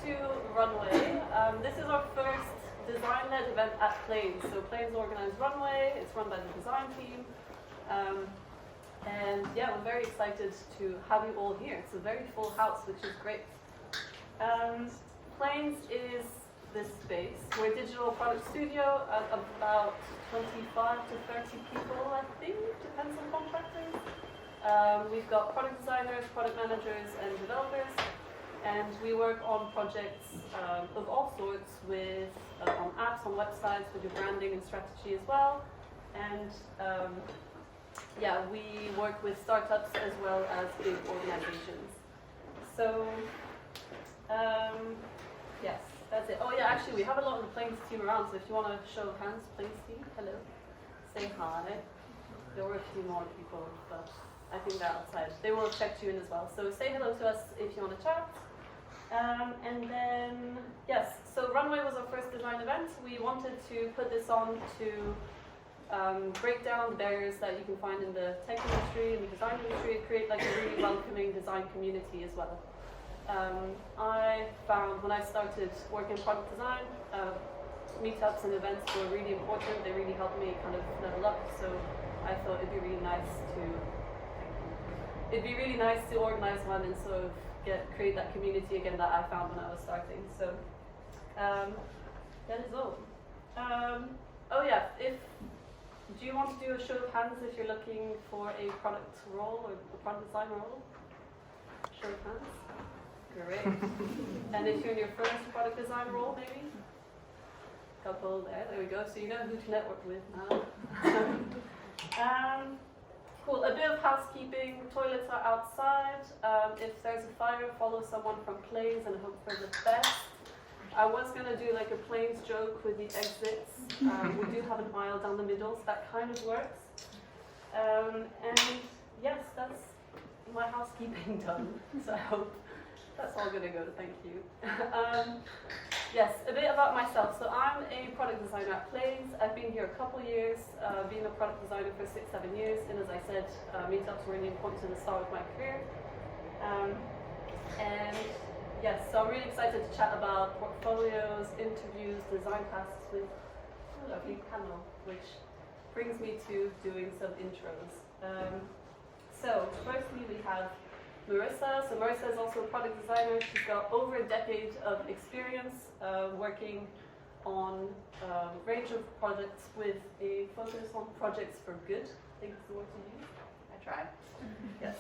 to Runway. This is our first design-led event at Plains. So Plains organized Runway. It's run by the design team. And yeah, we're very excited to have you all here. It's a very full house, which is great. Plains is this space. We're a digital product studio at about 25 to 30 people, I think, depends on contractors. We've got product designers, product managers, and developers. And we work on projects of all sorts with on apps, on websites, with your branding and strategy as well. And yeah, we work with startups as well as big organizations. So yes, that's it. Oh yeah, actually we have a lot of the Plains team around, so if you want to show of hands, Plains team, hello, say hi. There were a few more people, but I think they're outside. They will check you in as well. So say hello to us if you want to chat. And then, yes, so Runway was our first design event. We wanted to put this on to break down the barriers that you can find in the tech industry, in the design industry, create like a really welcoming design community as well. I found when I started working in product design, meetups and events were really important. They really helped me kind of level up. So I thought it'd be really nice to organize one and sort of create that community again that I found when I was starting. So that is all. Oh yeah, do you want to do a show of hands if you're looking for a product role or a product design role? Show of hands. Great. And if you're in your first product design role, maybe? Couple there we go. So you know who to network with now. Cool, a bit of housekeeping. Toilets are outside. If there's a fire, follow someone from Plains and hope for the best. I was going to do like a Plains joke with the exits. We do have an aisle down the middle, so that kind of works. And yes, that's my housekeeping done. So I hope that's all going to go, thank you. Yes, a bit about myself. So I'm a product designer at Plains. I've been here a couple years, being a product designer for 6-7 years. And as I said, meetups were really important to the start of my career. And yes, so I'm really excited to chat about portfolios, interviews, design tasks with a lovely panel, which brings me to doing some intros. So firstly we have Marissa. So Marissa is also a product designer. She's got over a decade of experience working on a range of projects with a focus on projects for good, I think is the word to use. I try. Yes.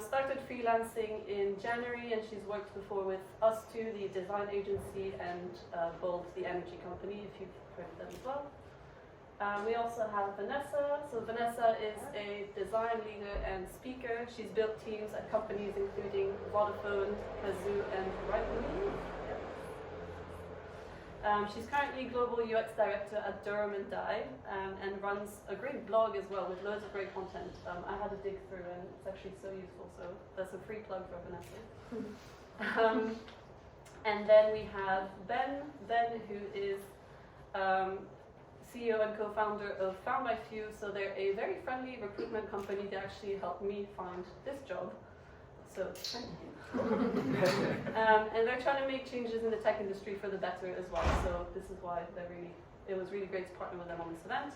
Started freelancing in January, and she's worked before with Us2, the design agency, and Bolt, the energy company, if you've heard of them as well. We also have Vanessa. So Vanessa is a design leader and speaker. She's built teams at companies including Vodafone, Kazoo, and Rightmove. She's currently global UX director at Durham and Dye, and runs a great blog as well with loads of great content. I had to dig through, and it's actually so useful. So that's a free plug for Vanessa. And then we have Ben, who is CEO and co-founder of Found by Few. So they're a very friendly recruitment company. They actually helped me find this job. So thank you. And they're trying to make changes in the tech industry for the better as well. So this is why it was really great to partner with them on this event.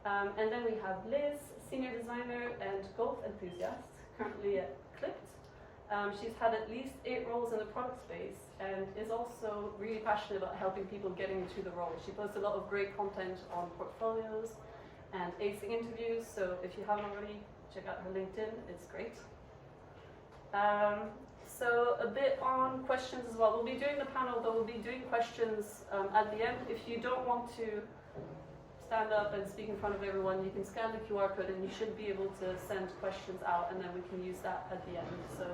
And then we have Liz, senior designer and golf enthusiast, currently at Clipped. She's had at least 8 roles in the product space and is also really passionate about helping people getting into the role. She posts a lot of great content on portfolios and acing interviews, so if you haven't already, check out her LinkedIn, it's great. So a bit on questions as well. We'll be doing the panel, but we'll be doing questions at the end. If you don't want to stand up and speak in front of everyone, you can scan the QR code and you should be able to send questions out, and then we can use that at the end. So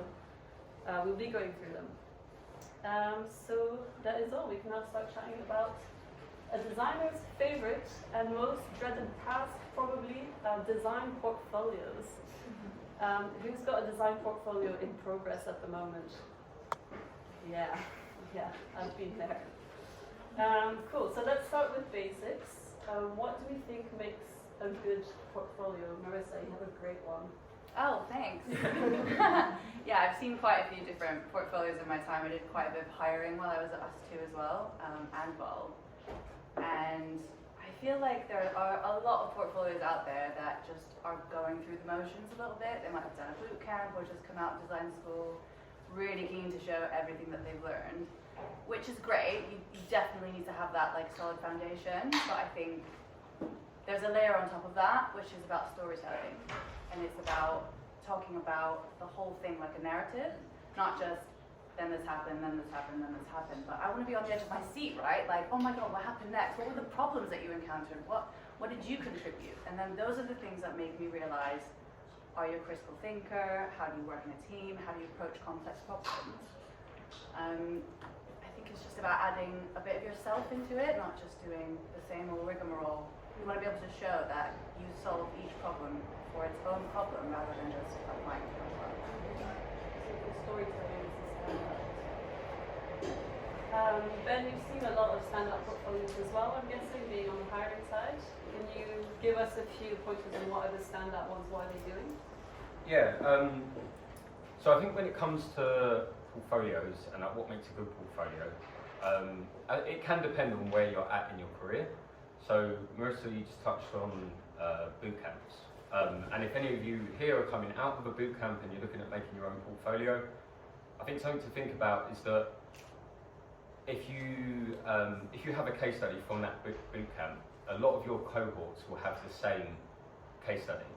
we'll be going through them. So that is all. We can now start chatting about a designer's favorite and most dreaded task, probably design portfolios. Who's got a design portfolio in progress at the moment? Yeah, I've been there. Cool, so let's start with basics. What do we think makes a good portfolio? Marissa, you have a great one. Oh, thanks. Yeah, I've seen quite a few different portfolios in my time. I did quite a bit of hiring while I was at Us2 as well, and Bulb. And I feel like there are a lot of portfolios out there that just are going through the motions a little bit. They might have done a boot camp or just come out of design school, really keen to show everything that they've learned, which is great. You definitely need to have that like solid foundation, but I think there's a layer on top of that, which is about storytelling, and it's about talking about the whole thing like a narrative, not just then this happened, then this happened, then this happened. But I want to be on the edge of my seat, right? Like, oh my God, what happened next? What were the problems that you encountered? What did you contribute? And then those are the things that make me realize, are you a critical thinker? How do you work in a team? How do you approach complex problems? I think it's just about adding a bit of yourself into it, not just doing the same old rigmarole. You want to be able to show that you solve each problem for its own problem rather than just applying it to one. So storytelling is the standout. Ben, you've seen a lot of standout portfolios as well, I'm guessing, being on the hiring side. Can you give us a few pointers on what are the standout ones, what are they doing? Yeah, so I think when it comes to portfolios and what makes a good portfolio, it can depend on where you're at in your career. So Marissa, you just touched on boot camps. And if any of you here are coming out of a boot camp and you're looking at making your own portfolio, I think something to think about is that if you have a case study from that boot camp, a lot of your cohorts will have the same case study,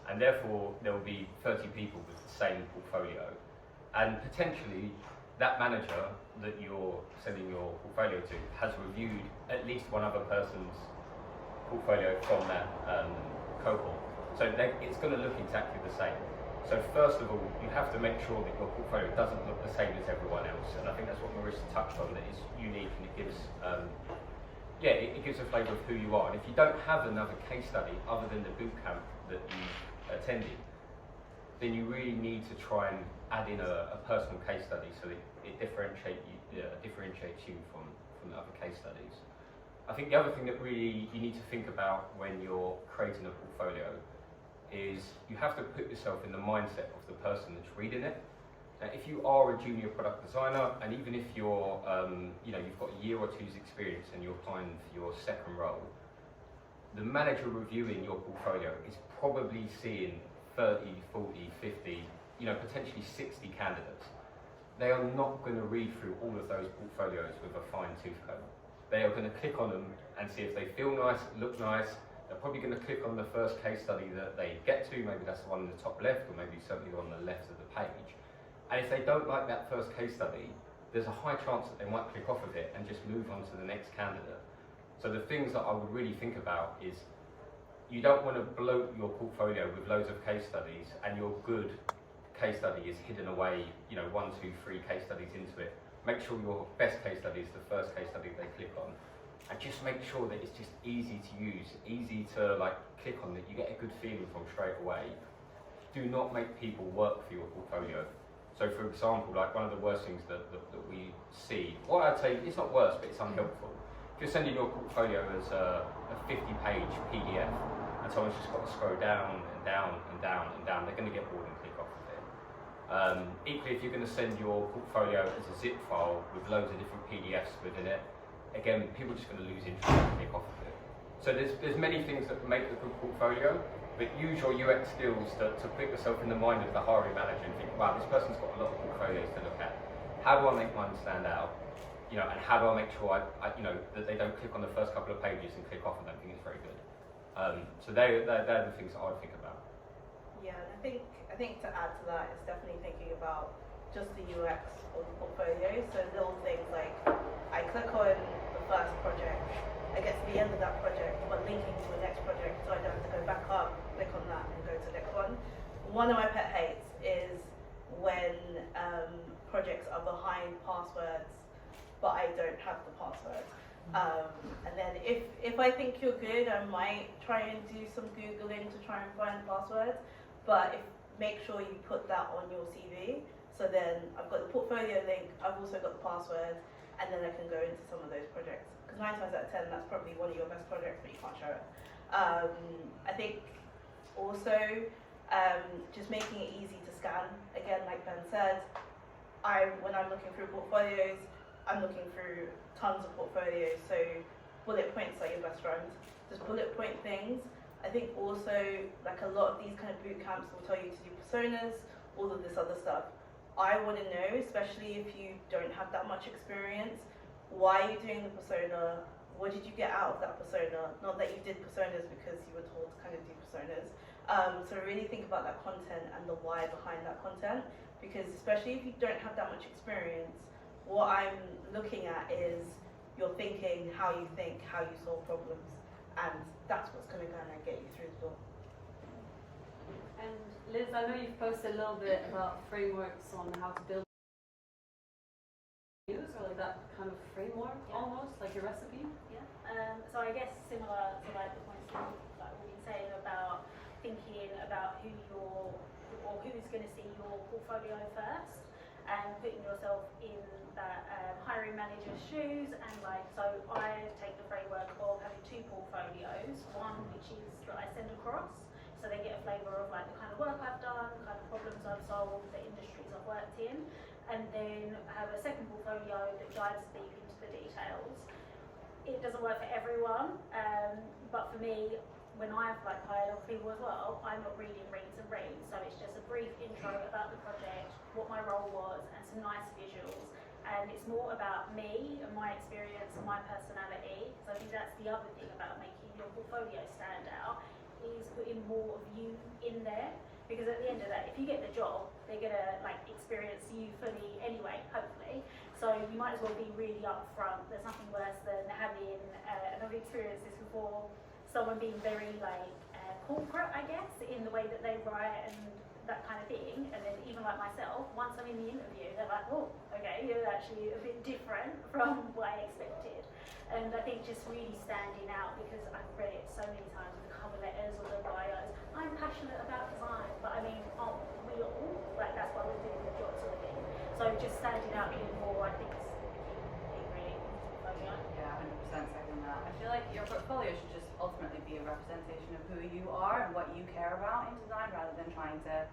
and therefore there will be 30 people with the same portfolio, and potentially that manager that you're sending your portfolio to has reviewed at least one other person's portfolio from that cohort. So it's going to look exactly the same. So first of all, you have to make sure that your portfolio doesn't look the same as everyone else. And I think that's what Marissa touched on, that is unique, and it gives, it gives a flavour of who you are. And if you don't have another case study other than the boot camp that you attended, then you really need to try and add in a personal case study so that it differentiates you from the other case studies. I think the other thing that really you need to think about when you're creating a portfolio is you have to put yourself in the mindset of the person that's reading it. Now, if you are a junior product designer, and even if you're, you've got a year or two's experience and you're applying for your second role, the manager reviewing your portfolio is probably seeing 30, 40, 50, potentially 60 candidates. They are not going to read through all of those portfolios with a fine tooth comb. They are going to click on them and see if they feel nice, look nice. They're probably going to click on the first case study that they get to, maybe that's the one in the top left, or maybe certainly on the left of the page. And if they don't like that first case study, there's a high chance that they might click off of it and just move on to the next candidate. So the things that I would really think about is you don't want to bloat your portfolio with loads of case studies and your good case study is hidden away, 1, 2, 3 case studies into it. Make sure your best case study is the first case study they click on. And just make sure that it's just easy to use, easy to click on, that you get a good feeling from straight away. Do not make people work for your portfolio. So for example, one of the worst things that we see, or I'd say it's not worse, but it's unhelpful. If you're sending your portfolio as a 50-page PDF and someone's just got to scroll down and down and down and down, they're going to get bored and click off of it. Equally, if you're going to send your portfolio as a zip file with loads of different PDFs within it, again, people are just going to lose interest and click off of it. So there's many things that make a good portfolio, but use your UX skills to put yourself in the mind of the hiring manager and think, wow, this person's got a lot of portfolios to look at. How do I make mine stand out? And how do I make sure that they don't click on the first couple of pages and click off and don't think it's very good. So they're the things that I would think about. Yeah, and I think to add to that, it's definitely thinking about just the UX of the portfolio. So little things like I click on the first project, I get to the end of that project, but linking to the next project, so I don't have to go back up, click on that, and go to the next one. One of my pet hates is when projects are behind passwords, but I don't have the password. And then if I think you're good, I might try and do some Googling to try and find the password, but make sure you put that on your CV. So then I've got the portfolio link, I've also got the password, and then I can go into some of those projects. Because 9 times out of 10, that's probably one of your best projects, but you can't show it. I think also just making it easy to scan. Again, like like Ben said, when I'm looking through portfolios, I'm looking through tons of portfolios. So bullet points are your best friend. Just bullet point things. I think also like a lot of these kind of boot camps will tell you to do personas, all of this other stuff. I want to know, especially if you don't have that much experience, why are you doing the persona? What did you get out of that persona? Not that you did personas because you were told to kind of do personas. So really think about that content and the why behind that content, because especially if you don't have that much experience, what I'm looking at is your thinking, how you think, how you solve problems, and that's what's going to kind of get you through the door. And Liz, I know you've posted a little bit about frameworks on how to build use, or like that kind of framework, almost like a recipe. Yeah. So I guess similar to like the points that like we've been saying about thinking about who's going to see your portfolio first, and putting yourself in that hiring manager's shoes. And like, so I take the framework of having 2 portfolios, one which is that I send across, so they get a flavour of like the kind of work I've done, the kind of problems I've solved, the industries I've worked in, and then have a second portfolio that dives deep into the details. It doesn't work for everyone, but for me, when I've like hired other people as well, I'm not reading reams and reams, so it's just a brief intro about the project, what my role was, and some nice visuals. And it's more about me and my experience and my personality. So I think that's the other thing about making your portfolio stand out, is putting more of you in there. Because at the end of that, if you get the job, they're gonna like experience you fully anyway, hopefully. So you might as well be really upfront. There's nothing worse than having, and I've experienced this before, someone being very like corporate, I guess, in the way that they write and that kind of thing. And then even like myself, once I'm in the interview, they're like, oh, okay, you're actually a bit different from what I expected. And I think just really standing out, because I've read it so many times in the cover letters or the bios, I'm passionate about design, but I mean, aren't we all? Like, that's why we're doing the job sort of thing. So just standing out even more, I think, is really Yeah, 100% second that. I feel like your portfolio should just ultimately be a representation of who you are and what you care about in design, rather than trying to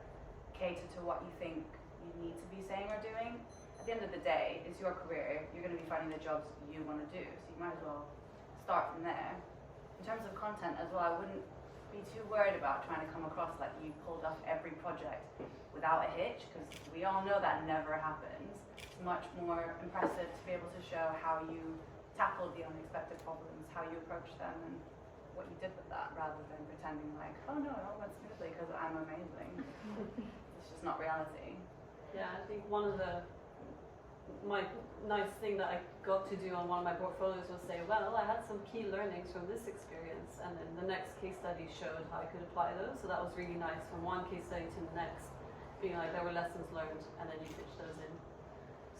cater to what you think you need to be saying or doing. At the end of the day, it's your career. You're going to be finding the jobs you want to do, so you might as well start from there. In terms of content as well, I wouldn't be too worried about trying to come across like you pulled off every project without a hitch, because we all know that never happens. It's much more impressive to be able to show how you tackled the unexpected problems, how you approached them, and what you did with that, rather than pretending like, oh no, it all went smoothly because I'm amazing. It's just not reality. Yeah, I think my nice thing that I got to do on one of my portfolios was say, well, I had some key learnings from this experience, and then the next case study showed how I could apply those. So that was really nice, from one case study to the next, being like there were lessons learned, and then you pitch those in.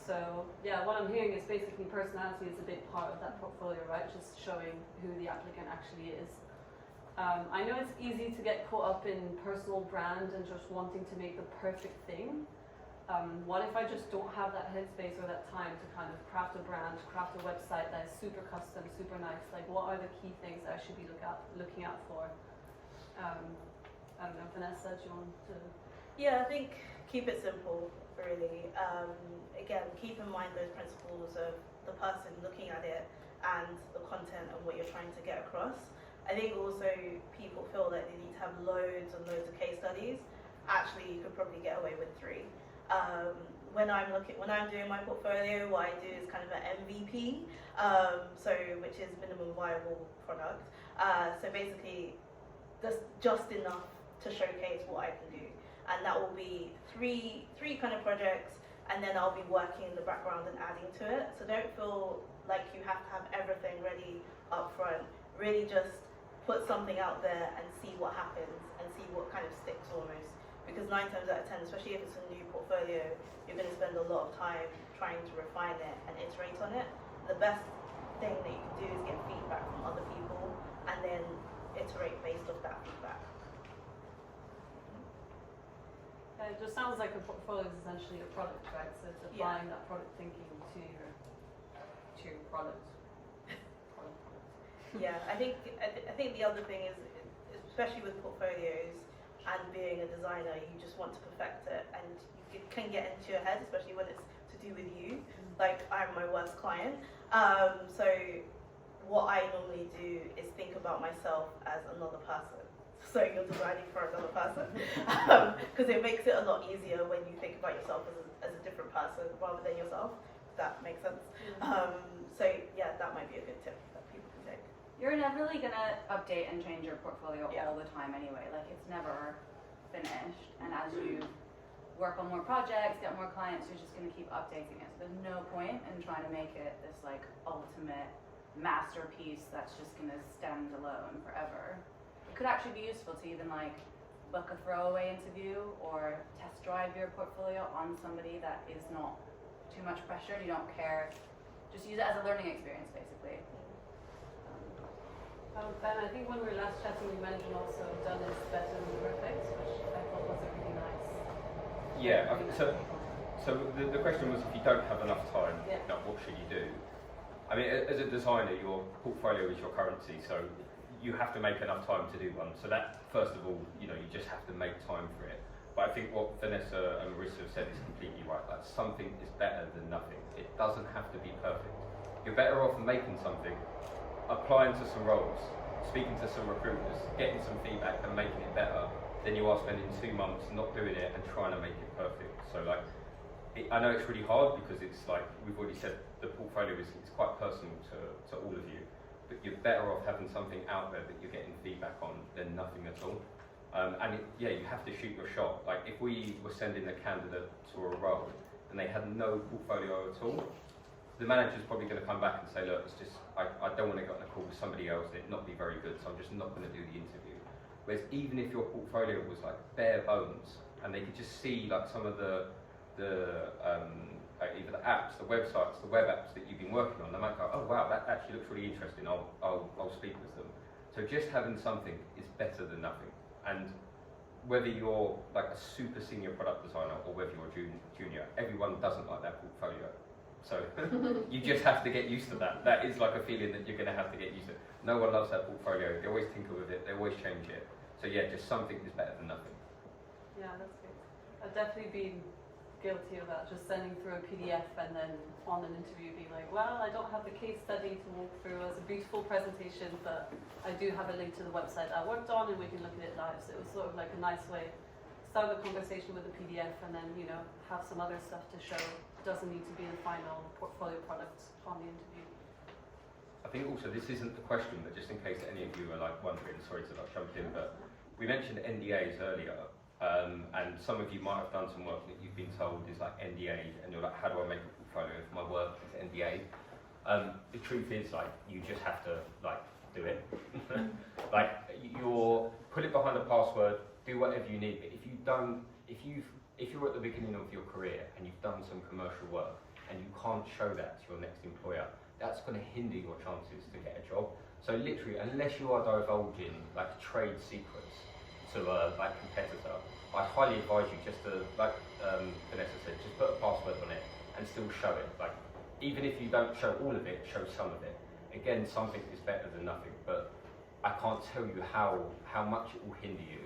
So yeah, what I'm hearing is basically personality is a big part of that portfolio, right? Just showing who the applicant actually is. I know it's easy to get caught up in personal brand and just wanting to make the perfect thing. What if I just don't have that headspace or that time to kind of craft a brand, craft a website that is super custom, super nice? Like, what are the key things that I should be looking out for? I don't know, Vanessa, do you want to? Yeah, I think keep it simple, really. Again, keep in mind those principles of the person looking at it and the content and what you're trying to get across. I think also people feel that they need to have loads and loads of case studies. Actually, you could probably get away with 3. When I'm doing my portfolio, what I do is kind of an MVP, which is minimum viable product. So basically, just enough to showcase what I can do, and that will be three kind of projects, and then I'll be working in the background and adding to it. So don't feel like you have to have everything ready up front. Really just put something out there and see what happens and see what kind of sticks almost. Because 9 times out of 10, especially if it's a new portfolio, you're going to spend a lot of time trying to refine it and iterate on it. The best thing that you can do is get feedback from other people and then iterate based off that feedback. It just sounds like a portfolio is essentially a product, right? So it's applying that product thinking to your product. Yeah, I think the other thing is, especially with portfolios and being a designer, you just want to perfect it, and you can get into your head, especially when it's to do with you. Like, I'm my worst client. So what I normally do is think about myself as another person. So you're designing for another person, because it makes it a lot easier when you think about yourself as a different person rather than yourself. If that makes sense. So yeah, that might be a good tip that people can take. You're inevitably gonna update and change your portfolio Yeah. all the time anyway. Like, it's never finished. And as you work on more projects, get more clients, you're just gonna keep updating it. So there's no point in trying to make it this like ultimate masterpiece that's just gonna stand alone forever. It could actually be useful to even like book a throwaway interview or test drive your portfolio on somebody that is not too much pressure. You don't care. Just use it as a learning experience, basically. Ben, I think when we were last chatting, you mentioned also done is better than perfect, which I thought was a really nice. Yeah, I think so. So the question was, if you don't have enough time, Yeah. like, what should you do? I mean, as a designer, your portfolio is your currency, so you have to make enough time to do one. So that, first of all, you just have to make time for it. But I think what Vanessa and Marissa have said is completely right. Like, something is better than nothing. It doesn't have to be perfect. You're better off making something, applying to some roles, speaking to some recruiters, getting some feedback and making it better than you are spending 2 months not doing it and trying to make it perfect. So like, I know it's really hard because it's like, we've already said, the portfolio is quite personal to all of you, but you're better off having something out there that you're getting feedback on than nothing at all. You have to shoot your shot. Like, if we were sending a candidate to a role and they had no portfolio at all, the manager's probably going to come back and say, look, it's just, I don't want to get on a call with somebody else and it not be very good, so I'm just not going to do the interview. Whereas even if your portfolio was like bare bones and they could just see like some of the either the apps, the websites, the web apps that you've been working on, they might go, oh wow, that actually looks really interesting, I'll speak with them. So just having something is better than nothing. And whether you're like a super senior product designer or whether you're a junior, everyone doesn't like their portfolio. So you just have to get used to that. That is like a feeling that you're going to have to get used to. No one loves their portfolio. They always tinker with it. They always change it. So yeah, just something is better than nothing. Yeah, that's good. I've definitely been guilty of that, just sending through a PDF and then on an interview being like, well, I don't have the case study to walk through as a beautiful presentation, but I do have a link to the website I worked on and we can look at it live. So it was sort of like a nice way to start the conversation with the PDF and then, have some other stuff to show. It doesn't need to be the final portfolio product on the interview. I think also this isn't the question, but just in case any of you are like wondering, sorry to like jump in, but we mentioned NDAs earlier. And some of you might have done some work that you've been told is like NDA, and you're like, how do I make a portfolio if my work is NDA? The truth is, like, you just have to like do it. Like, you're put it behind a password, do whatever you need. But if you're at the beginning of your career and you've done some commercial work and you can't show that to your next employer, that's going to hinder your chances to get a job. So literally, unless you are divulging like trade secrets to a like competitor, I highly advise you just to, like Vanessa said, just put a password on it and still show it. Like, even if you don't show all of it, show some of it. Again, something is better than nothing, but I can't tell you how much it will hinder you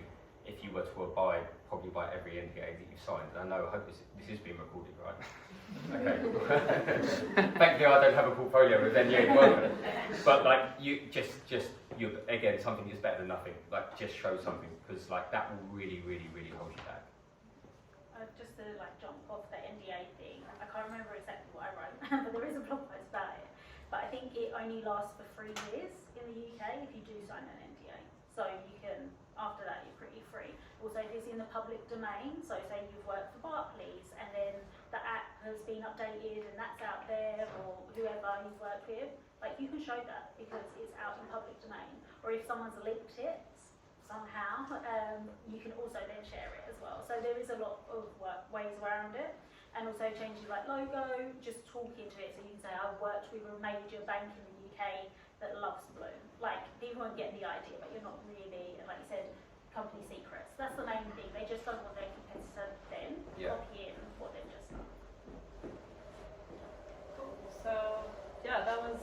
if you were to abide probably by every NDA that you've signed. And I know, I hope this is being recorded, right? Okay. Thankfully, I don't have a portfolio with NDA work. But like, you again, something is better than nothing. Like, just show something, because like that will really, really, really hold you back. Just to like jump off the NDA thing, I can't remember exactly what I wrote, but there is a blog post about it. But I think it only lasts for 3 years in the UK if you do sign an NDA. So you can, after that, you're pretty free. Also, if it's in the public domain, so say you've worked for Barclays and then the app has been updated and that's out there, or whoever you've worked with, like, you can show that because it's out in public domain. Or if someone's linked it somehow, you can also then share it as well. So there is a lot of ways around it. And also changing like logo, just talking to it, so you can say, I've worked with a major bank in the UK that loves Bloom. Like, people won't get the idea, but you're not really, like you said, company secrets. That's the main thing. They just don't want their competitor then copying what they've just done. Cool. So yeah, that was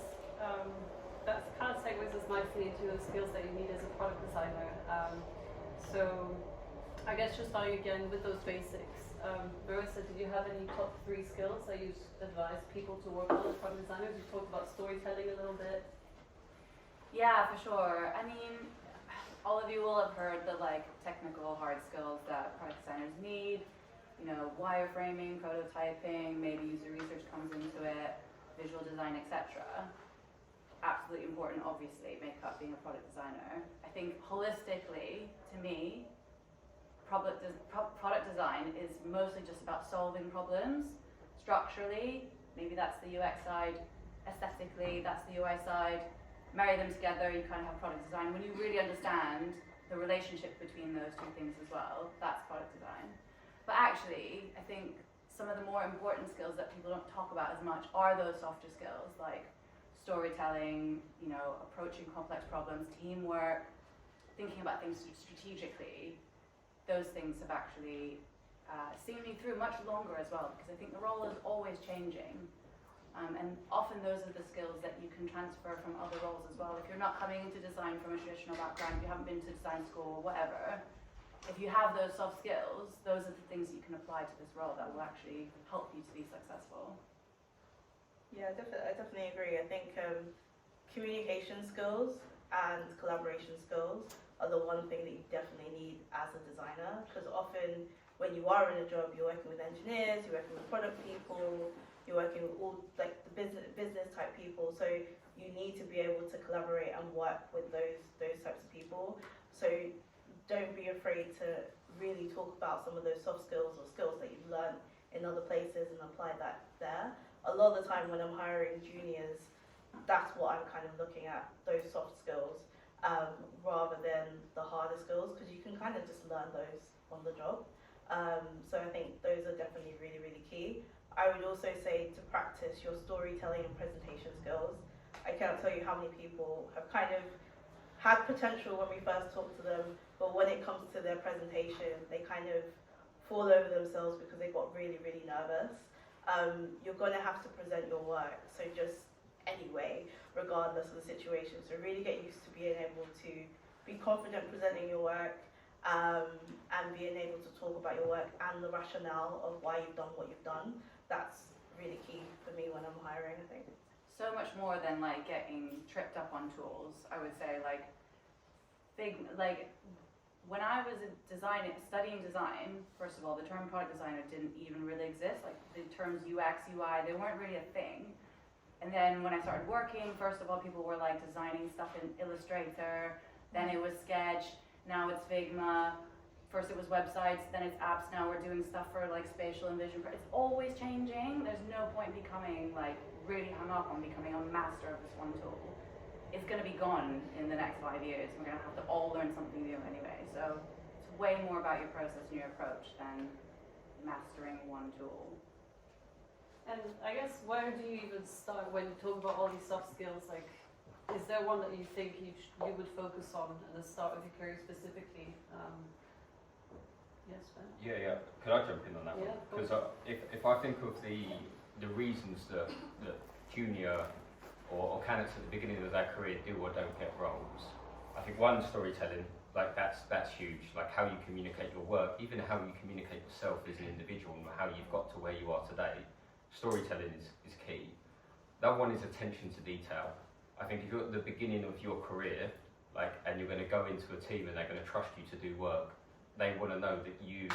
that kind of segues us nicely into the skills that you need as a product designer. So I guess just starting again with those basics. Marissa, did you have any top 3 skills that you'd advise people to work on as product designers? You talked about storytelling a little bit. Yeah, for sure. I mean, all of you will have heard the like technical hard skills that product designers need. You know, wireframing, prototyping, maybe user research comes into it, visual design, etc. Absolutely important, obviously, makeup being a product designer. I think holistically, to me, product design is mostly just about solving problems structurally. Maybe that's the UX side. Aesthetically, that's the UI side. Marry them together, you kind of have product design. When you really understand the relationship between those two things as well, that's product design. But actually, I think some of the more important skills that people don't talk about as much are those softer skills, like storytelling, you know, approaching complex problems, teamwork, thinking about things strategically. Those things have actually seen me through much longer as well, because I think the role is always changing. And often those are the skills that you can transfer from other roles as well. If you're not coming into design from a traditional background, if you haven't been to design school, whatever, if you have those soft skills, those are the things that you can apply to this role that will actually help you to be successful. Yeah, I definitely agree. I think communication skills and collaboration skills are the one thing that you definitely need as a designer, because often when you are in a job, you're working with engineers, you're working with product people, you're working with all like the business type people, so you need to be able to collaborate and work with those types of people. So don't be afraid to really talk about some of those soft skills or skills that you've learned in other places and apply that there. A lot of the time when I'm hiring juniors, that's what I'm kind of looking at, those soft skills, rather than the harder skills, because you can kind of just learn those on the job. So I think those are definitely really, really key. I would also say to practice your storytelling and presentation skills. I cannot tell you how many people have kind of had potential when we first talked to them, but when it comes to their presentation, they kind of fall over themselves because they got really, really nervous. You're going to have to present your work, so just anyway, regardless of the situation. So really get used to being able to be confident presenting your work, and being able to talk about your work and the rationale of why you've done what you've done. That's really key for me when I'm hiring, I think. So much more than like getting tripped up on tools. I would say like when I was studying design, first of all, the term product designer didn't even really exist. Like the terms UX, UI, they weren't really a thing. And then when I started working, first of all, people were like designing stuff in Illustrator, then it was Sketch, now it's Figma. First it was websites, then it's apps, now we're doing stuff for like spatial and vision. It's always changing. There's no point becoming like really hung up on becoming a master of this one tool. It's going to be gone in the next 5 years. We're going to have to all learn something new anyway. So it's way more about your process and your approach than mastering one tool. And I guess where do you even start when you talk about all these soft skills? Like, is there one that you think you would focus on at the start of your career specifically? Yes, Ben? Yeah. Could I jump in on that Yeah, one? of course. Because if I think of the reasons that junior or candidates at the beginning of their career do or don't get roles, I think one, storytelling, like that's huge. Like how you communicate your work, even how you communicate yourself as an individual and how you've got to where you are today. Storytelling is key. That one is attention to detail. I think if you're at the beginning of your career, and you're going to go into a team and they're going to trust you to do work, they want to know that you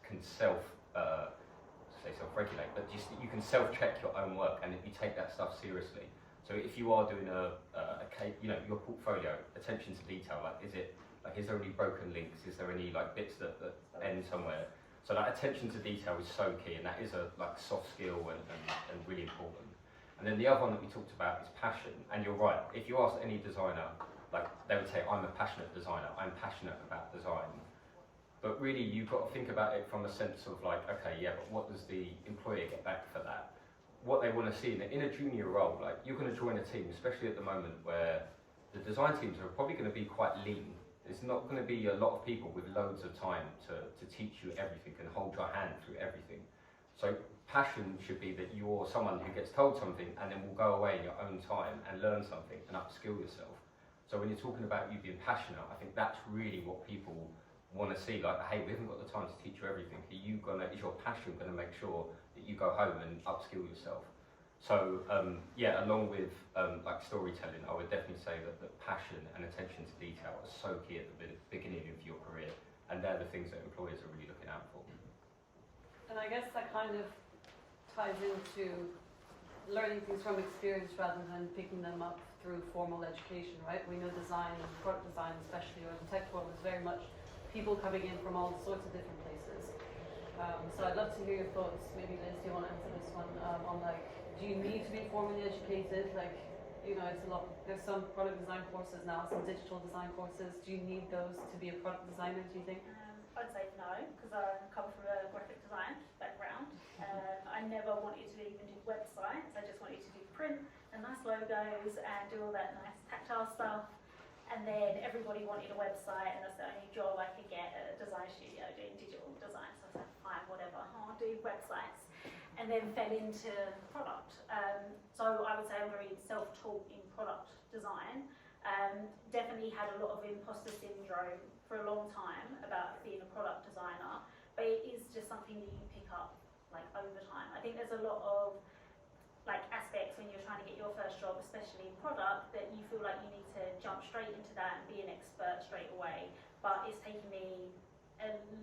can self-regulate, but just that you can self-check your own work and that you take that stuff seriously. So if you are doing your portfolio, attention to detail, is there any broken links? Is there any bits that end somewhere? So that attention to detail is so key, and that is a soft skill and really important. And then the other one that we talked about is passion. And you're right, if you ask any designer, they would say, I'm a passionate designer, I'm passionate about design. But really, you've got to think about it from a sense of okay, yeah, but what does the employer get back for that? What they want to see in a junior role, you're going to join a team, especially at the moment where the design teams are probably going to be quite lean. There's not going to be a lot of people with loads of time to teach you everything and hold your hand through everything. So passion should be that you're someone who gets told something and then will go away in your own time and learn something and upskill yourself. So when you're talking about you being passionate, I think that's really what people want to see, like, hey, we haven't got the time to teach you everything. Is your passion gonna make sure that you go home and upskill yourself? So yeah, along with like storytelling, I would definitely say that passion and attention to detail are so key at the beginning of your career, and they're the things that employers are really looking out for. And I guess that kind of ties into learning things from experience rather than picking them up through formal education, right? We know design, product design especially, or the tech world is very much people coming in from all sorts of different places. So I'd love to hear your thoughts. Maybe Liz, do you want to answer this one on like, do you need to be formally educated? Like, you know, it's a lot. There's some product design courses now, some digital design courses. Do you need those to be a product designer? Do you think? I'd say no, because I come from a graphic design background. I never wanted to even do websites. I just wanted to do print and nice logos and do all that nice tactile stuff. And then everybody wanted a website, and that's the only job I could get at a design studio doing digital design. So I was like, fine, whatever, I'll do websites. And then fell into product. So I would say I'm very self-taught in product design. Definitely had a lot of imposter syndrome for a long time about being a product designer, but it is just something that you pick up like over time. I think there's a lot of like aspects when you're trying to get your first job, especially in product, that you feel like you need to jump straight into that and be an expert straight away. But it's taken me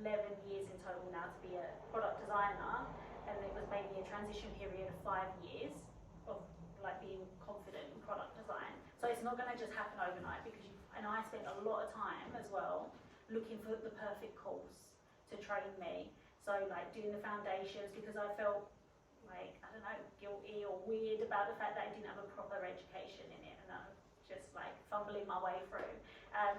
11 years in total now to be a product designer, and it was maybe a transition period of 5 years of like being confident in product design. So it's not going to just happen overnight, because I spent a lot of time as well looking for the perfect course to train me. So like doing the foundations, because I felt like, I don't know, guilty or weird about the fact that I didn't have a proper education in it, and I was just like fumbling my way through,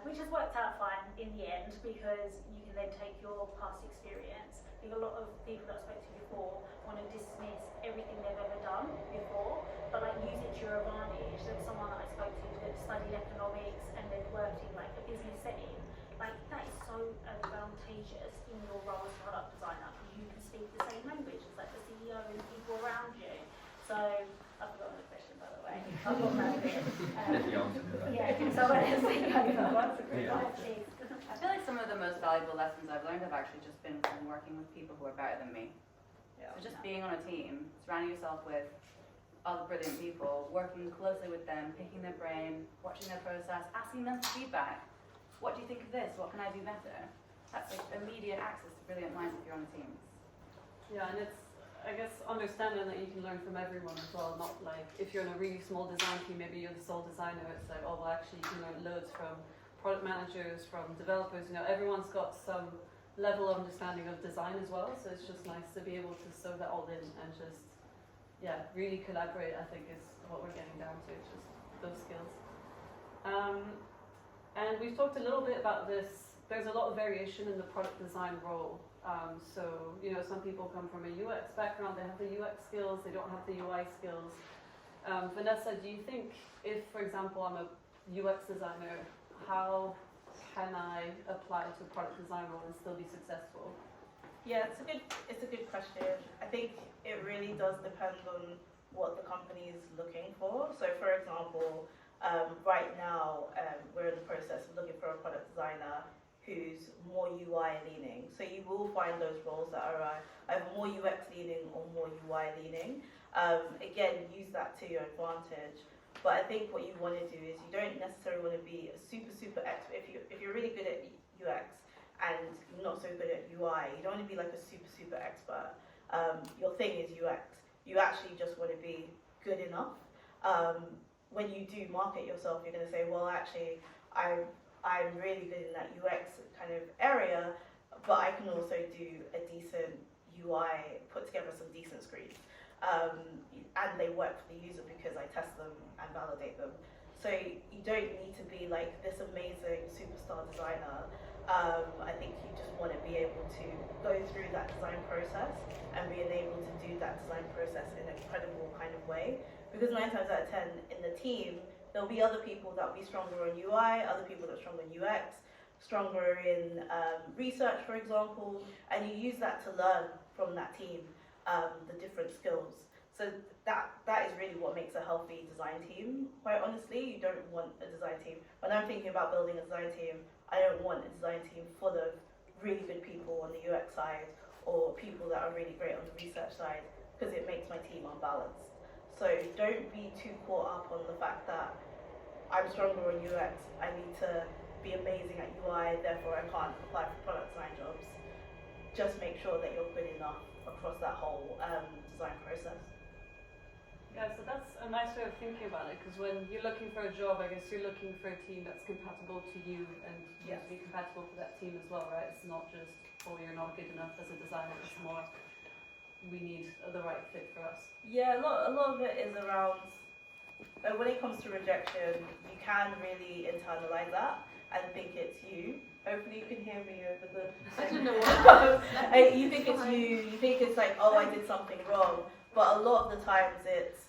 which has worked out fine in the end, because you can then take your past experience. I think a lot of people that I spoke to before want to dismiss everything they've ever done before, but like use it to your advantage. There was someone that I spoke to that studied economics and then worked in like a business setting. Like that is so advantageous in your role as a product designer, because you can speak the same language as like the CEO and people around you. So I've forgotten the question, by the way. I've got that a bit. Yeah, can someone else take over? Please. I feel like some of the most valuable lessons I've learned have actually just been from working with people who are better than me. So just being on a team, surrounding yourself with other brilliant people, working closely with them, picking their brain, watching their process, asking them for feedback. What do you think of this? What can I do better? That's like immediate access to brilliant minds if you're on a team. Yeah, and it's, I guess, understanding that you can learn from everyone as well. Not like if you're in a really small design team, maybe you're the sole designer. It's like, oh, well, actually, you can learn loads from product managers, from developers. You know, everyone's got some level of understanding of design as well. So it's just nice to be able to sew that all in and just, yeah, really collaborate. I think is what we're getting down to. It's just those skills. And we've talked a little bit about this. There's a lot of variation in the product design role. So, you know, some people come from a UX background, they have the UX skills, they don't have the UI skills. Vanessa, do you think if, for example, I'm a UX designer, how can I apply to a product design role and still be successful? Yeah, it's a good question. I think it really does depend on what the company is looking for. So, for example, right now we're in the process of looking for a product designer who's more UI leaning. So you will find those roles that are either more UX leaning or more UI leaning. Again, use that to your advantage. But I think what you want to do is you don't necessarily want to be a super expert. If you're really good at UX and you're not so good at UI, you don't want to be like a super expert. Your thing is UX. You actually just want to be good enough. When you do market yourself, you're going to say, well, actually, I'm really good in that UX kind of area, but I can also do a decent UI, put together some decent screens. And they work for the user because I test them and validate them. So you don't need to be like this amazing superstar designer. I think you just want to be able to go through that design process and being able to do that design process in a credible kind of way. Because 9 times out of 10 in the team, there'll be other people that will be stronger on UI, other people that are stronger in UX, stronger in research, for example, and you use that to learn from that team, the different skills. So that is really what makes a healthy design team. Quite honestly, you don't want a design team. When I'm thinking about building a design team, I don't want a design team full of really good people on the UX side or people that are really great on the research side, because it makes my team unbalanced. So don't be too caught up on the fact that I'm stronger on UX, I need to be amazing at UI, therefore I can't apply for product design jobs. Just make sure that you're good enough across that whole design process. Yeah, so that's a nice way of thinking about it, because when you're looking for a job, I guess you're looking for a team that's compatible to you and you Yes. to be compatible for that team as well, right? It's not just, oh, you're not good enough as a designer, it's more, we need the right fit for us. Yeah, a lot of it is around, when it comes to rejection, you can really internalize that and think it's you. Hopefully you can hear me over the... I don't know what You think it's you, you think it's like, oh, I did something wrong. But a lot of the times it's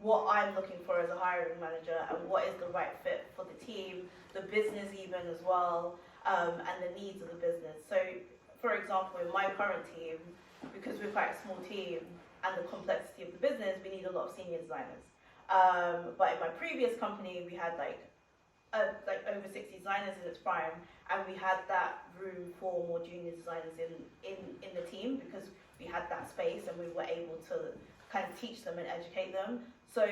what I'm looking for as a hiring manager and what is the right fit for the team, the business even as well, and the needs of the business. So, for example, in my current team, because we're quite a small team and the complexity of the business, we need a lot of senior designers. But in my previous company, we had like over 60 designers in its prime, and we had that room for more junior designers in the team because we had that space and we were able to kind of teach them and educate them. So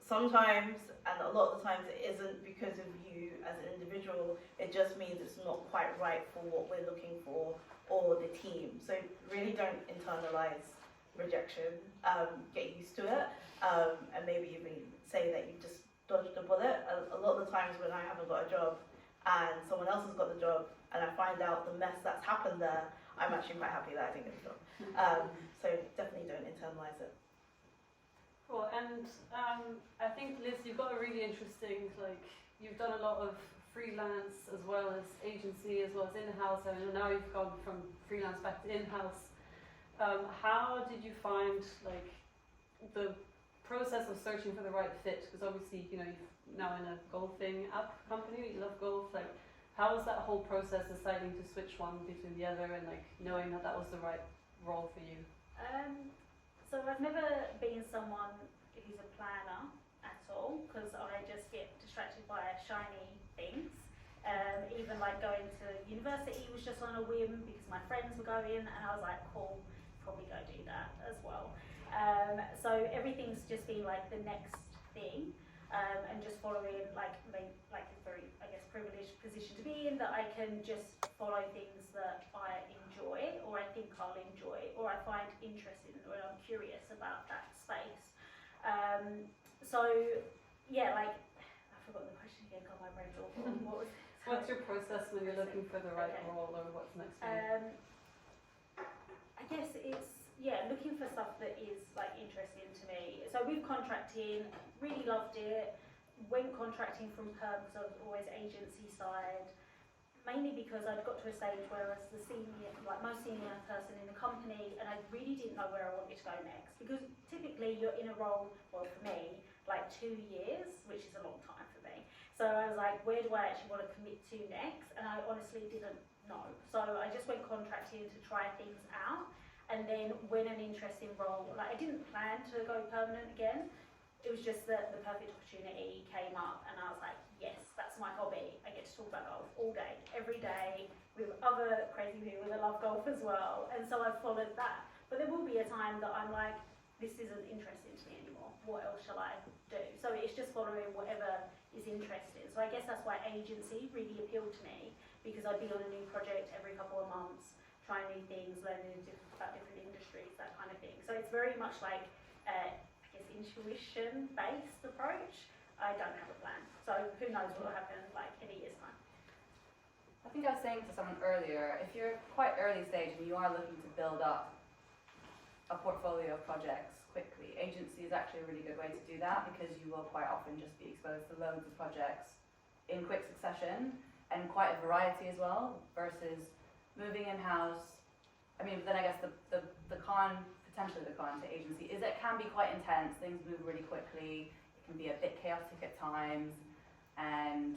sometimes, and a lot of the times, it isn't because of you as an individual, it just means it's not quite right for what we're looking for or the team. So really don't internalize rejection, get used to it, and maybe even say that you just dodged a bullet. A lot of the times when I haven't got a job and someone else has got the job and I find out the mess that's happened there, I'm actually quite happy that I didn't get the job. So definitely don't internalize it. Cool, and I think, Liz, you've got a really interesting, you've done a lot of freelance as well as agency as well as in-house, and now you've gone from freelance back to in-house. How did you find, the process of searching for the right fit? Because obviously, you're now in a golfing app company, you love golf, how was that whole process deciding to switch one between the other and, knowing that that was the right role for you? So I've never been someone who's a planner at all, because I just get distracted by shiny things. Even going to university was just on a whim because my friends were going, and I was like, cool, probably go do that as well. So everything's just been the next thing, and just following a very, I guess, privileged position to be in, that I can just follow things that I enjoy or I think I'll enjoy or I find interesting or I'm curious about that space. So yeah, I've forgotten the question again, got my brain's awful. What was it? What's your process when you're looking for the right role, or what's next for you? I guess it's looking for stuff that is interesting to me. So with contracting, really loved it. Went contracting from perm because I was always agency side, mainly because I'd got to a stage where I was the senior, most senior person in the company, and I really didn't know where I wanted to go next. Because typically you're in a role, well for me, 2 years, which is a long time for me. So I was like, where do I actually want to commit to next? And I honestly didn't know. So I just went contracting to try things out. And then when an interesting role, I didn't plan to go permanent again. It was just that the perfect opportunity came up and I was like, yes, that's my hobby. I get to talk about golf all day, every day, with other crazy people that love golf as well. And so I followed that. But there will be a time that I'm like, this isn't interesting to me anymore. What else shall I do? So it's just following whatever is interesting. So I guess that's why agency really appealed to me, because I'd be on a new project every couple of months, trying new things, learning about different industries, that kind of thing. So it's very much intuition-based approach. I don't have a plan. So who knows what will happen in a year's time. I think I was saying to someone earlier, if you're quite early stage and you are looking to build up a portfolio of projects quickly, agency is actually a really good way to do that, because you will quite often just be exposed to loads of projects in quick succession and quite a variety as well, versus moving in-house. I mean, then I guess potentially the con to agency is it can be quite intense, things move really quickly, it can be a bit chaotic at times, and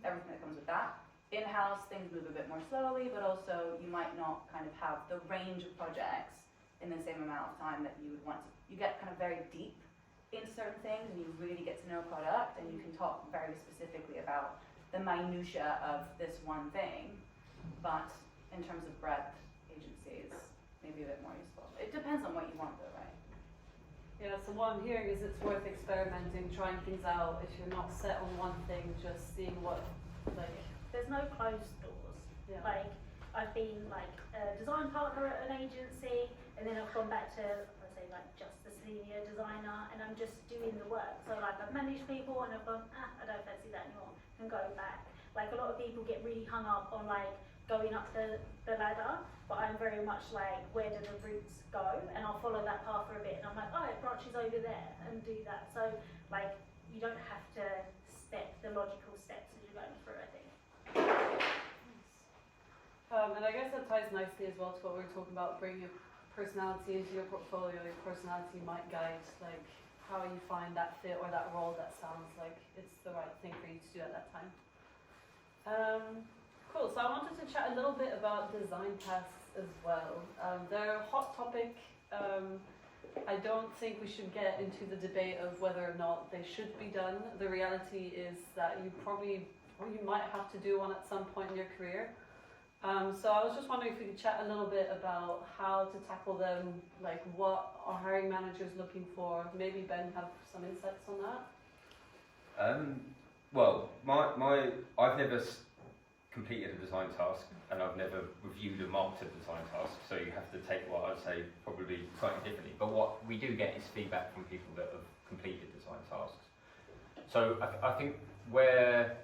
everything that comes with that. In-house, things move a bit more slowly, but also you might not kind of have the range of projects in the same amount of time that you would want to. You get kind of very deep into certain things and you really get to know a product, and you can talk very specifically about the minutiae of this one thing. But in terms of breadth, agencies may be a bit more useful. It depends on what you want though, right? Yeah, so what I'm hearing is it's worth experimenting, trying things out. If you're not set on one thing, just seeing what, like, There's no closed doors. yeah. Like, I've been like a design partner at an agency, and then I've gone back to, I say, like just a senior designer, and I'm just doing the work. So like I've managed people, and I've gone, I don't fancy that anymore, and go back. Like a lot of people get really hung up on like going up the ladder, but I'm very much like, where do the roots go? And I'll follow that path for a bit, and I'm like, oh, it branches over there, and do that. So like, you don't have to step the logical steps as you're going through, I think. And I guess that ties nicely as well to what we were talking about, bringing your personality into your portfolio. Your personality might guide like how you find that fit or that role that sounds like it's the right thing for you to do at that time. Cool, so I wanted to chat a little bit about design tasks as well. They're a hot topic. I don't think we should get into the debate of whether or not they should be done. The reality is that you might have to do one at some point in your career. So I was just wondering if we could chat a little bit about how to tackle them, like what are hiring managers looking for? Maybe Ben have some insights on that? Well, I've never completed a design task, and I've never reviewed a marked design task, so you have to take what I'd say probably slightly differently. But what we do get is feedback from people that have completed design tasks. So I think where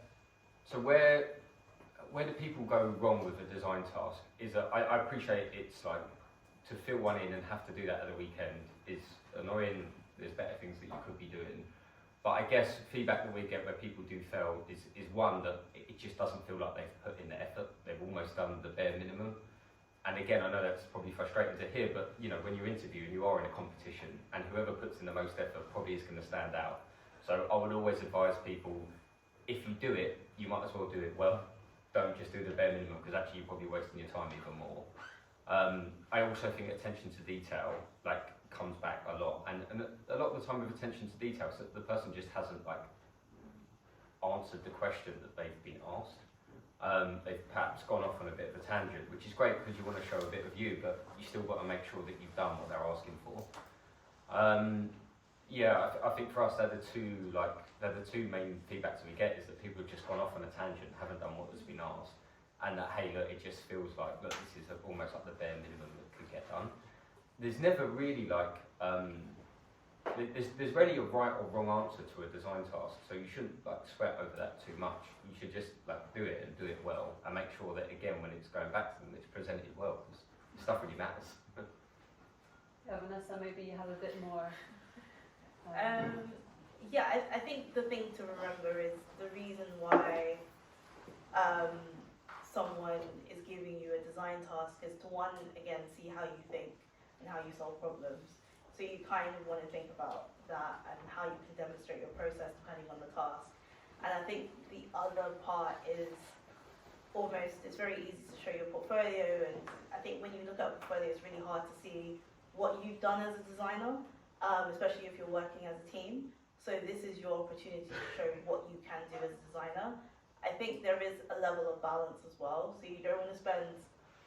do people go wrong with a design task is that I appreciate it's like to fill one in and have to do that at the weekend is annoying. There's better things that you could be doing. But I guess feedback that we get where people do fail is one that it just doesn't feel like they've put in the effort. They've almost done the bare minimum. And again, I know that's probably frustrating to hear, but you know, when you interview and you are in a competition, and whoever puts in the most effort probably is going to stand out. So I would always advise people, if you do it, you might as well do it well. Don't just do the bare minimum, because actually you're probably wasting your time even more. I also think attention to detail comes back a lot, and a lot of the time with attention to detail, so the person just hasn't answered the question that they've been asked. They've perhaps gone off on a bit of a tangent, which is great because you want to show a bit of you, but you still got to make sure that you've done what they're asking for. Yeah, I think for us they're the two main feedbacks that we get, is that people have just gone off on a tangent, haven't done what has been asked, and that hey, look, it just feels like, look, this is almost like the bare minimum that could get done. There's never really there's rarely a right or wrong answer to a design task, so you shouldn't sweat over that too much. You should just do it and do it well, and make sure that again when it's going back to them, it's presented well, because stuff really matters. Yeah, Vanessa, maybe you have a bit more. Yeah, I think the thing to remember is the reason why someone is giving you a design task is to, one, again, see how you think and how you solve problems. So you kind of want to think about that and how you can demonstrate your process depending on the task. And I think the other part is it's very easy to show your portfolio, and I think when you look at a portfolio, it's really hard to see what you've done as a designer, especially if you're working as a team. So this is your opportunity to show what you can do as a designer. I think there is a level of balance as well. So you don't want to spend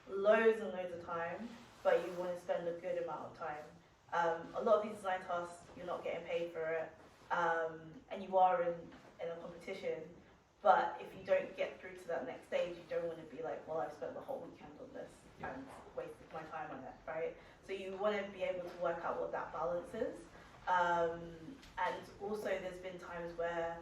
loads and loads of time, but you want to spend a good amount of time. A lot of these design tasks, you're not getting paid for it, and you are in a competition. But if you don't get through to that next stage, you don't want to be like, well, I've spent the whole weekend on this and wasted my time on it, right? So you want to be able to work out what that balance is. And also there's been times where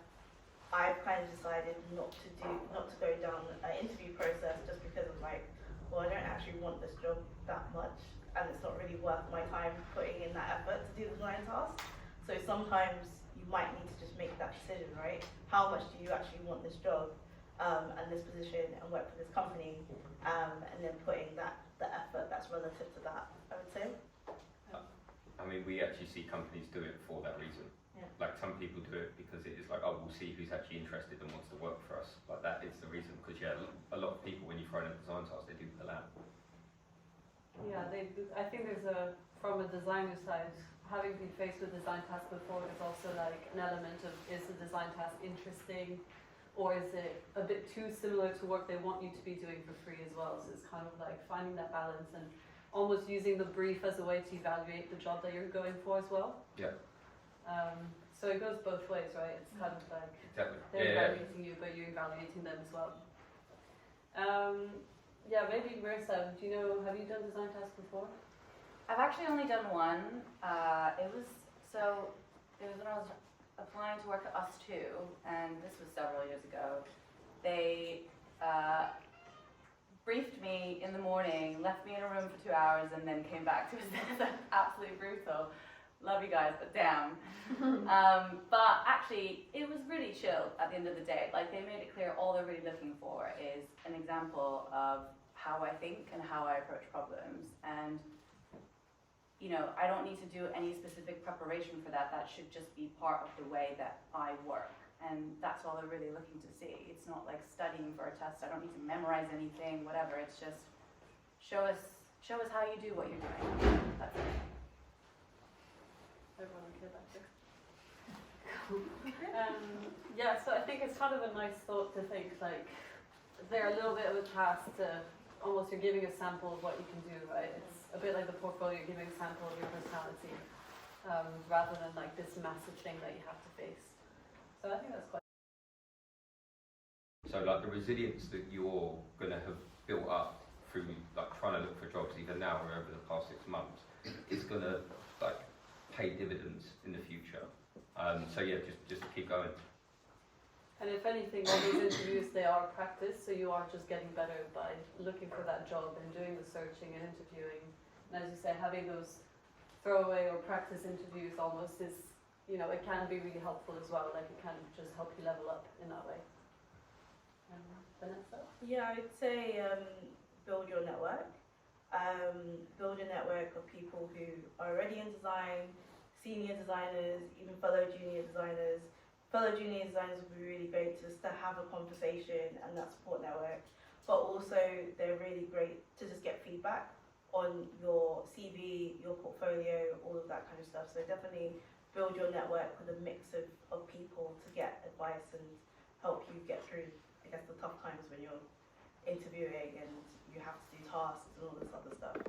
I've kind of decided not to go down an interview process just because I'm like, well, I don't actually want this job that much, and it's not really worth my time putting in that effort to do the design task. So sometimes you might need to just make that decision, right? How much do you actually want this job and this position and work for this company, and then putting the effort that's relative to that, I would say. I mean, we actually see companies do it for that reason. Yeah. Like some people do it because it is like, oh, we'll see who's actually interested and wants to work for us. Like that is the reason, because a lot of people, when you throw in a design task, they do pull out. Yeah, I think from a designer side, having been faced with design tasks before, there's also an element of, is the design task interesting? or is it a bit too similar to work they want you to be doing for free as well? So it's kind of like finding that balance and almost using the brief as a way to evaluate the job that you're going for as well. Yeah. So it goes both ways, right? It's kind of like Exactly. they're Yeah. evaluating you, but you're evaluating them as well. Yeah, maybe Marissa, have you done design tasks before? I've actually only done one. It was when I was applying to work at Us2, and this was several years ago. They briefed me in the morning, left me in a room for 2 hours, and then came back to us. That's absolutely brutal. Love you guys, but damn. But actually, it was really chill at the end of the day. Like, they made it clear all they're really looking for is an example of how I think and how I approach problems. And, you know, I don't need to do any specific preparation for that. That should just be part of the way that I work. And that's all they're really looking to see. It's not like studying for a test. I don't need to memorize anything, whatever. It's just show us how you do what you're doing. That's it. Everyone okay back there? Yeah, so I think it's kind of a nice thought to think like they're a little bit of a task to almost you're giving a sample of what you can do, right? It's a bit like the portfolio, you're giving a sample of your personality rather than like this massive thing that you have to face. So I think that's quite. So like the resilience that you're going to have built up through like trying to look for jobs either now or over the past 6 months is going to like pay dividends in the future. So yeah, just keep going. And if anything, all those interviews, they are practice, so you are just getting better by looking for that job and doing the searching and interviewing. And as you say, having those throwaway or practice interviews almost is, you know, it can be really helpful as well. Like it can just help you level up in that way. Vanessa? Yeah, I would say build your network. Build a network of people who are already in design, senior designers, even fellow junior designers. Fellow junior designers would be really great just to have a conversation and that support network. But also, they're really great to just get feedback on your CV, your portfolio, all of that kind of stuff. So definitely build your network with a mix of people to get advice and help you get through, I guess, the tough times when you're interviewing and you have to do tasks and all this other stuff.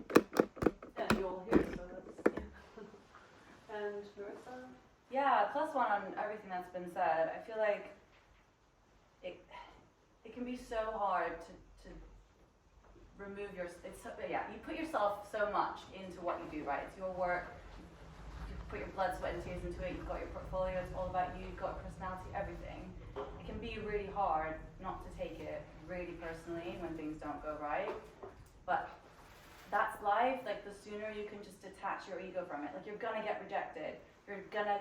Yeah, you're all here, so that's, yeah. And Marissa? Yeah, +1 on everything that's been said. I feel like it can be so hard to remove you put yourself so much into what you do, right? It's your work. You put your blood, sweat, and tears into it. You've got your portfolio. It's all about you. You've got a personality, everything. It can be really hard not to take it really personally when things don't go right. But that's life. Like, the sooner you can just detach your ego from it. Like, you're gonna get rejected. You're gonna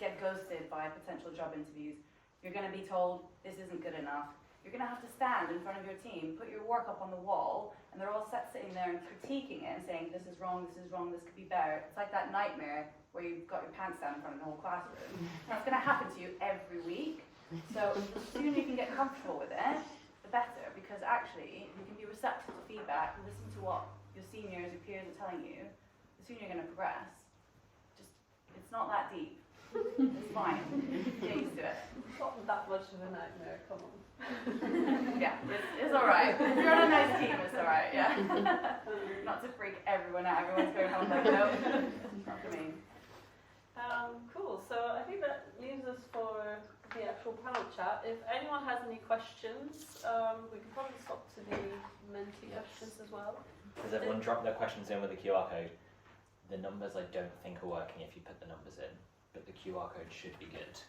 get ghosted by potential job interviews. You're gonna be told this isn't good enough. You're gonna have to stand in front of your team, put your work up on the wall, and they're all sitting there and critiquing it and saying this is wrong, this could be better. It's like that nightmare where you've got your pants down in front of the whole classroom. That's gonna happen to you every week. So the sooner you can get comfortable with it, the better, because actually you can be receptive to feedback and listen to what your seniors, your peers are telling you. The sooner you're gonna progress. It's not that deep. It's fine. Get used to it. It's not that much of a nightmare, come on. Yeah, it's alright. If you're on a nice team, it's alright, yeah. Not to freak everyone out. Everyone's going home like, no, not for me. Cool, so I think that leaves us for the actual panel chat. If anyone has any questions, we can probably swap to the mentee questions as well. Does everyone drop their questions in with the QR code? The numbers I don't think are working if you put the numbers in, but the QR code should be good.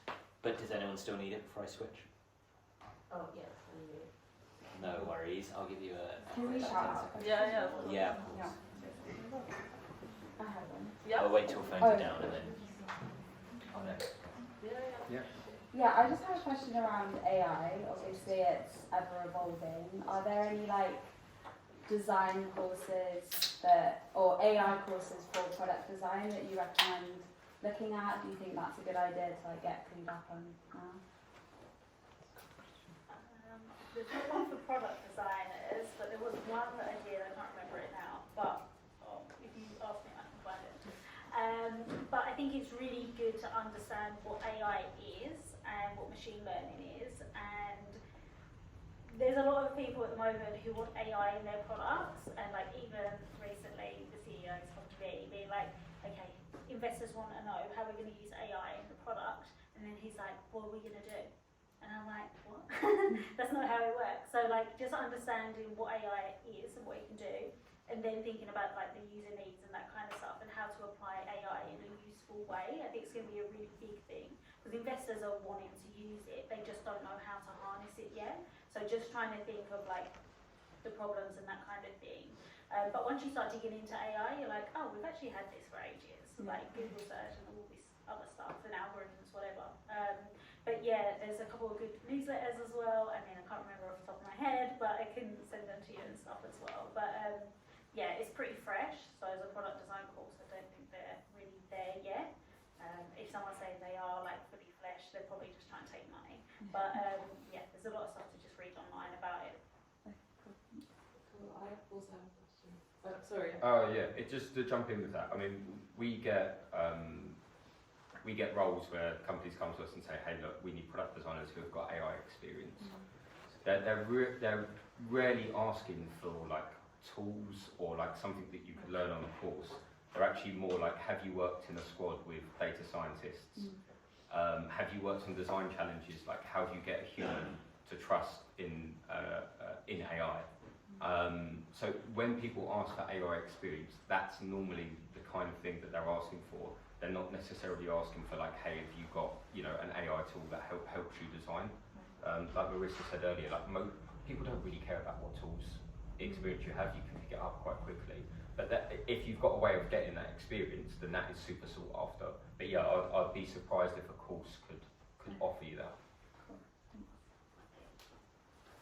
But does anyone still need it before I switch? Oh, yes. No worries, I'll give you a... Can we shout out? Yeah. Yeah, of course. I have one. Yeah. I'll wait till phones are down and then... Oh no. Yeah. Yeah, I just have a question around AI. Obviously, it's ever evolving. Are there any design courses or AI courses for product design that you recommend looking at? Do you think that's a good idea to get clued up on now? There's not one for product designers, but there was one that I did, I can't remember it now, but if you ask me, I can find it. But I think it's really good to understand what AI is and what machine learning is. And there's a lot of people at the moment who want AI in their products, and like even recently the CEO's come to me being like, okay, investors want to know how we're going to use AI in the product, and then he's like, what are we going to do? And I'm like, what? That's not how it works. So like just understanding what AI is and what it can do, and then thinking about like the user needs and that kind of stuff, and how to apply AI in a useful way, I think it's going to be a really big thing, because investors are wanting to use it, they just don't know how to harness it yet. So just trying to think of like the problems and that kind of thing. But once you start digging into AI, you're like, oh, we've actually had this for ages, like Google search and all this other stuff and algorithms, whatever. But yeah, there's a couple of good newsletters as well. I mean, I can't remember off the top of my head, but I can send them to you and stuff as well. But yeah, it's pretty fresh. So as a product design course, I don't think they're really there yet. If someone's saying they are like fully fleshed, they're probably just trying to take money. But yeah, there's a lot of stuff to just read online about it. Cool. I also have a question. Sorry. Oh yeah, it just to jump in with that. I mean, we get roles where companies come to us and say, hey, look, we need product designers who have got AI experience. They're rarely asking for like tools or like something that you could learn on a course. They're actually more like, have you worked in a squad with data scientists? Have you worked on design challenges? Like, how do you get a human to trust in AI? So when people ask for AI experience, that's normally the kind of thing that they're asking for. They're not necessarily asking for like, hey, have you got, you know, an AI tool that helps you design? Like Marissa said earlier, like people don't really care about what tools experience you have. You can pick it up quite quickly. But if you've got a way of getting that experience, then that is super sought after. But yeah, I'd be surprised if a course could offer you that.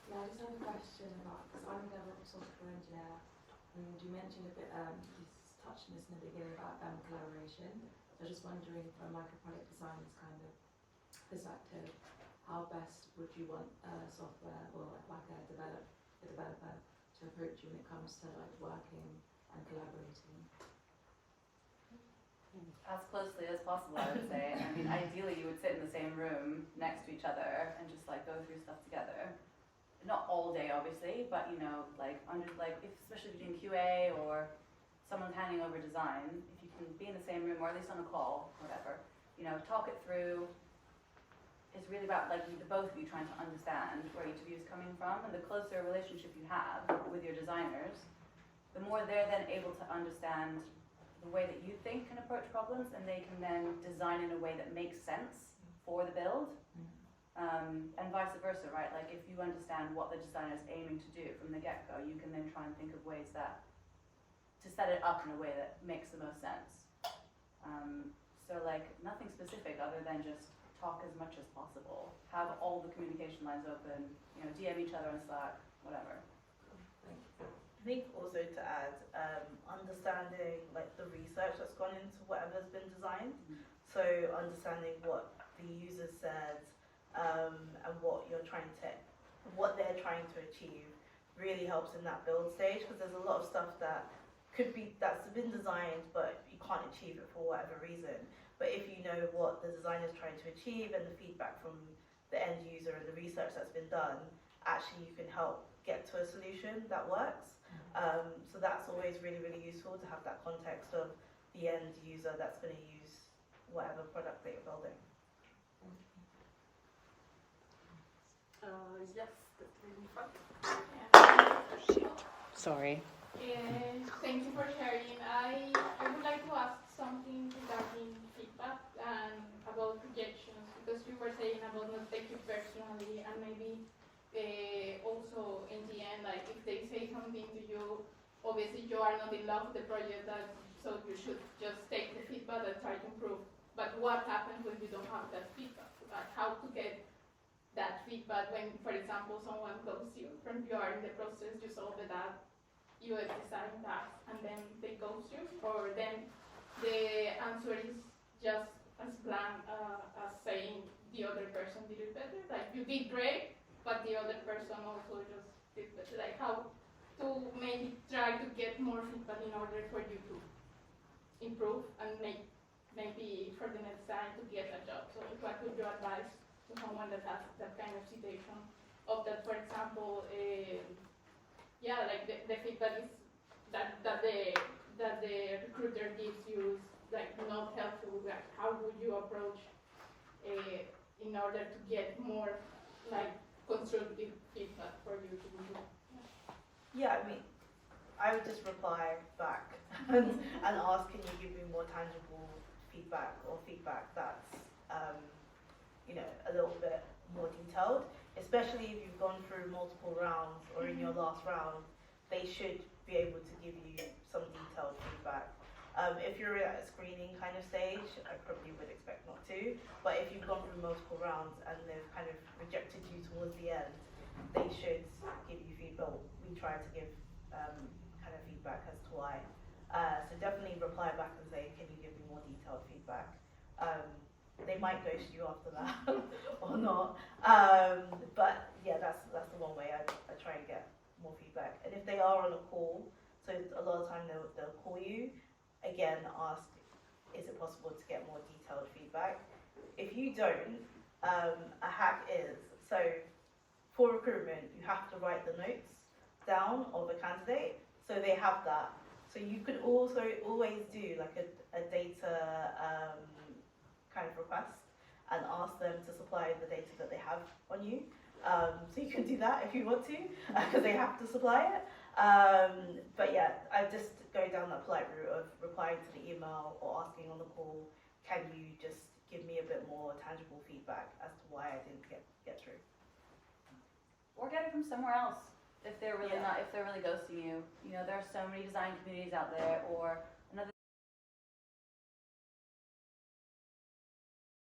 Yeah, I just have a question about, because I'm a DevOps software engineer, and you mentioned a bit, you touched on this in the beginning about collaboration. So I was just wondering, from like a product designer's kind of perspective, how best would you want software or like a developer to approach you when it comes to like working and collaborating? As closely as possible, I would say. I mean, ideally you would sit in the same room next to each other and just like go through stuff together. Not all day, obviously, but you know, like especially if you're doing QA or someone's handing over design, if you can be in the same room or at least on a call, whatever, you know, talk it through. It's really about like the both of you trying to understand where each of you is coming from, and the closer relationship you have with your designers, the more they're then able to understand the way that you think can approach problems, and they can then design in a way that makes sense for the build. And vice versa, right? Like if you understand what the designer is aiming to do from the get-go, you can then try and think of ways to set it up in a way that makes the most sense. So like nothing specific other than just talk as much as possible. Have all the communication lines open, you know, DM each other on Slack, whatever. I think also to add, understanding like the research that's gone into whatever's been designed. So understanding what the user said and what they're trying to achieve really helps in that build stage, because there's a lot of stuff that's been designed but you can't achieve it for whatever reason. But if you know what the designer is trying to achieve and the feedback from the end user and the research that's been done, actually you can help get to a solution that works. So that's always really, really useful to have that context of the end user that's going to use whatever product that you're building. Yes, that's in front. Sorry. Thank you for sharing. I would like to ask something regarding feedback and about rejections, because you were saying about not taking it personally, and maybe also in the end, like if they say something to you, obviously you are not in love with the project, so you should just take the feedback and try to improve. But what happens when you don't have that feedback? Like how to get that feedback when, for example, someone ghosts you from you are in the process, you solve that UX design task, and then they ghost you, or then the answer is just as blank as saying the other person did it better. Like you did great, but the other person also just did better. Like how to maybe try to get more feedback in order for you to improve and maybe for the next time to get a job. So what would you advise someone that has that kind of situation. Of that, for example, like the feedback is that the recruiter gives you is like not helpful. Like how would you approach in order to get more like constructive feedback for you to do? Yeah, I mean, I would just reply back and ask, can you give me more tangible feedback or feedback that's, a little bit more detailed, especially if you've gone through multiple rounds or in your last round, they should be able to give you some detailed feedback. If you're at a screening kind of stage, I probably would expect not to, but if you've gone through multiple rounds and they've kind of rejected you towards the end, they should give you feedback. We try to give kind of feedback as to why. So definitely reply back and say, can you give me more detailed feedback? They might ghost you after that or not. But yeah, that's the one way I try and get more feedback. And if they are on a call, so a lot of time they'll call you, again ask, is it possible to get more detailed feedback? If you don't, a hack is, so for recruitment, you have to write the notes down of a candidate, so they have that. So you could also always do like a data kind of request and ask them to supply the data that they have on you. So you can do that if you want to, because they have to supply it. But yeah, I just go down that polite route of replying to the email or asking on the call, can you just give me a bit more tangible feedback as to why I didn't get through? Or get it from somewhere else if they're really Yeah. if they're really ghosting you. You know, there are so many design communities out there, or